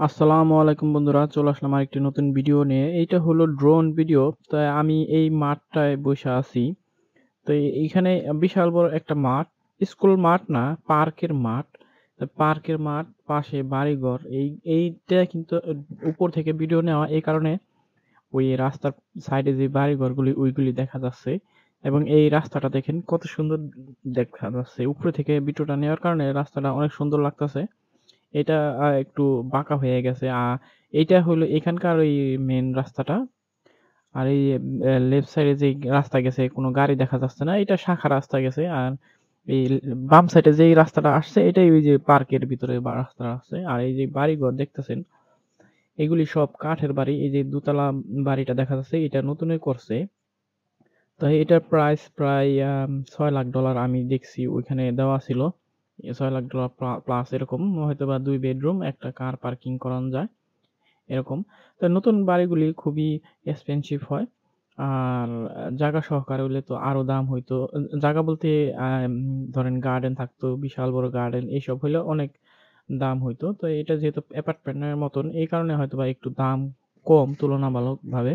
আসসালামু আলাইকুম বন্ধুরা, চলে আসলাম আরেকটি নতুন ভিডিও নিয়ে। এইটা হলো ড্রোন ভিডিও। তো আমি এই মাঠটায় বইসা আছি। তো এইখানে বিশাল বড় একটা মাঠ। স্কুল মাঠ না, পার্কের মাঠ। তো পার্কের মাঠ, পাশে বাড়িঘর। এইটা কিন্তু উপর থেকে ভিডিও নেওয়া, এই কারণে ওই রাস্তার সাইডে যে বাড়িঘরগুলি ওইগুলি দেখা যাচ্ছে। এবং এই রাস্তাটা দেখেন কত সুন্দর দেখা যাচ্ছে। উপরে থেকে ভিডিওটা নেওয়ার কারণে রাস্তাটা অনেক সুন্দর লাগতাছে। এটা একটু বাঁকা হয়ে গেছে। এইটা হলো এখানকার ওই মেইন রাস্তাটা। আর এই লেফট সাইডে যে রাস্তা গেছে কোনো গাড়ি দেখা যাচ্ছে না। এটা শাখা রাস্তা গেছে। আর এই বাম সাইডে যেই রাস্তাটা আসছে এটাই ওই যে পার্কের ভিতরে রাস্তা আসছে। আর এই যে বাড়িঘর দেখতেছেন, এগুলি সব কাঠের বাড়ি। এই যে দোতলা বাড়িটা দেখা যাচ্ছে এটা নতুনই করছে। তো এটার প্রাইস প্রায় $6 লাখ আমি দেখছি ওইখানে দেওয়া ছিল। $6 লাখ প্লাস এরকম, হয়তোবা 2 বেডরুম, একটা কার পার্কিং করানো যায় এরকম। তো নতুন বাড়িগুলি খুবই এক্সপেনসিভ হয়। আর জায়গা সহকারে হইলে তো আরো দাম হইতো। জায়গা বলতে ধরেন গার্ডেন থাকতো, বিশাল বড় গার্ডেন, এইসব হইলে অনেক দাম হইতো। তো এটা যেহেতু অ্যাপার্টমেন্টের মতন, এই কারণে হয়তোবা একটু দাম কম তুলনামূলকভাবে।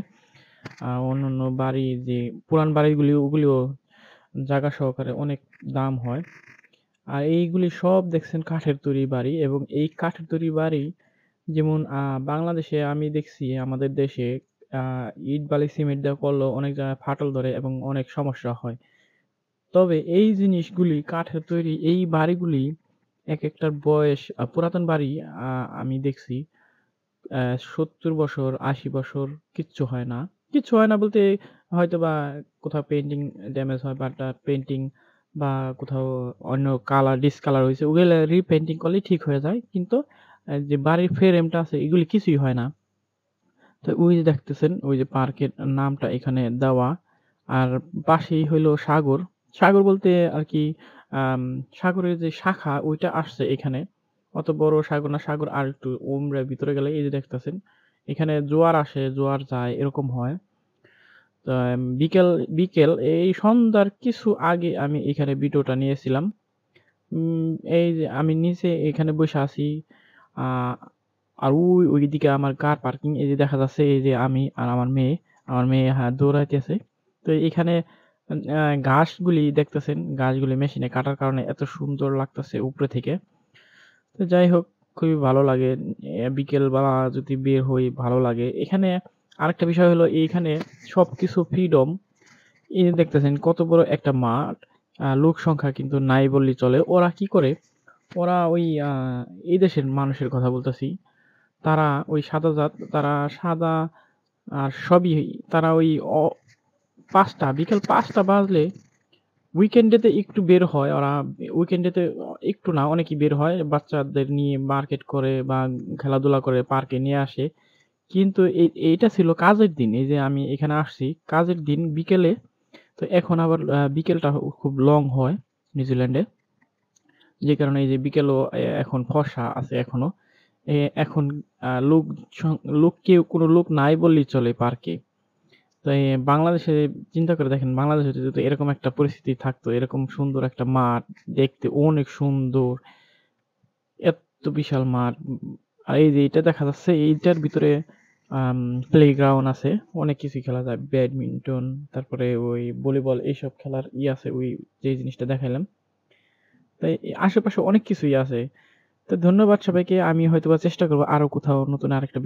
অন্যান্য বাড়ি যে পুরান বাড়িগুলি ওগুলিও জায়গা সহকারে অনেক দাম হয়। আর এইগুলি সব দেখছেন কাঠের তৈরি বাড়ি, এবং এই কাঠের তৈরি বাড়ি যেমন বাংলাদেশে আমি দেখছি, আমাদের দেশে আ ইট বালি সিমেন্ট দিয়ে করলেও অনেক জায়গায় ফাটল ধরে এবং অনেক সমস্যা হয়। তবে এই জিনিসগুলি কাঠের তৈরি এই বাড়িগুলি একেকটার বয়স, পুরাতন বাড়ি আ আমি দেখছি ৭০ বছর, ৮০ বছর কিচ্ছু হয় না। কিচ্ছু হয় না বলতে হয়তোবা কোথাও পেইন্টিং ড্যামেজ হয়, বাট পেইন্টিং বা কোথাও অন্য কালার ডিসকালার হইছে, ওগুলা রিপেইন্টিং করলেই ঠিক হয়ে যায়। কিন্তু যে বাড়ির ফ্রেমটা আছে এগুলি কিছুই হয় না। তো ওই যে দেখতেছেন ওই যে পার্কের নামটা এখানে দেওয়া। আর পাশেই হইলো সাগর। সাগর বলতে আরকি আম সাগরের যে শাখা ওইটা আসছে এখানে। অত বড় সাগর না, সাগর আরেকটু উমরা ভিতরে গেলে এই যে দেখতেছেন। এখানে জোয়ার আসে, জোয়ার যায় এরকম হয়। তো বিকেল এই সন্ধ্যার কিছু আগে আমি এখানে ভিডিওটা নিয়েছিলাম। উম এই যে আমি নিচে এখানে বইসা আছি। আ আর ওইদিকে আমার কার পার্কিং, এই যে দেখা যাচ্ছে এই যে আমি আর আমার মেয়ে। আমার মেয়ে দৌড়াইতেছে। তো এখানে ঘাসগুলি দেখতেছেন, ঘাসগুলি মেশিনে কাটার কারণে এত সুন্দর লাগতেছে উপরে থেকে। তো যাই হোক, খুবই ভালো লাগে। বিকেলবেলা যদি বের হই ভালো লাগে। এখানে আরেকটা বিষয় হলো এইখানে সবকিছু ফ্রিডম। এই যে দেখতেছেন কত বড় একটা মাঠ। লোক সংখ্যা কিন্তু নাই বললেই চলে। ওরা কি করে? ওরা ওই এই দেশের মানুষের কথা বলতেছি। তারা ওই সাদা জাত, তারা সাদা আর সবই, তারা ওই ৫টা বিকাল ৫টা বাজলে উইকেন্ডেতে একটু বের হয় ওরা। উইকেন্ডেতে একটু না, অনেকই বের হয়। বাচ্চাদের নিয়ে মার্কেট করে বা খেলাধুলা করে পার্কে নিয়ে আসে। কিন্তু এইটা ছিল কাজের দিন। এই যে আমি এখানে আসছি কাজের দিন বিকেলে। তো এখন আবার বিকেলটা খুব লং হয় নিউজিল্যান্ডে। যে কারণে এই যে বিকেলও এখন ফর্সা আছে এখনো। এখন লোক লোক কেউ কোনো লোক নাই বললেই চলে পার্কে। তো বাংলাদেশে চিন্তা করে দেখেন, বাংলাদেশে যদি এরকম একটা পরিস্থিতি থাকতো, এরকম সুন্দর একটা মাঠ, দেখতে অনেক সুন্দর, এত বিশাল মাঠ। আর এই যে এটা দেখা যাচ্ছে এইটার ভিতরে আম প্লেগ্রাউন্ড আছে। অনেক কিছুই খেলা যায়। ব্যাডমিন্টন, তারপরে ওই ভলিবল, এইসব খেলার আছে ওই যে জিনিসটা দেখাইলাম। তাই আশেপাশে অনেক কিছুই আছে। তো ধন্যবাদ সবাইকে। আমি হয়তোবা চেষ্টা করব আরো কোথাও নতুন আরেকটা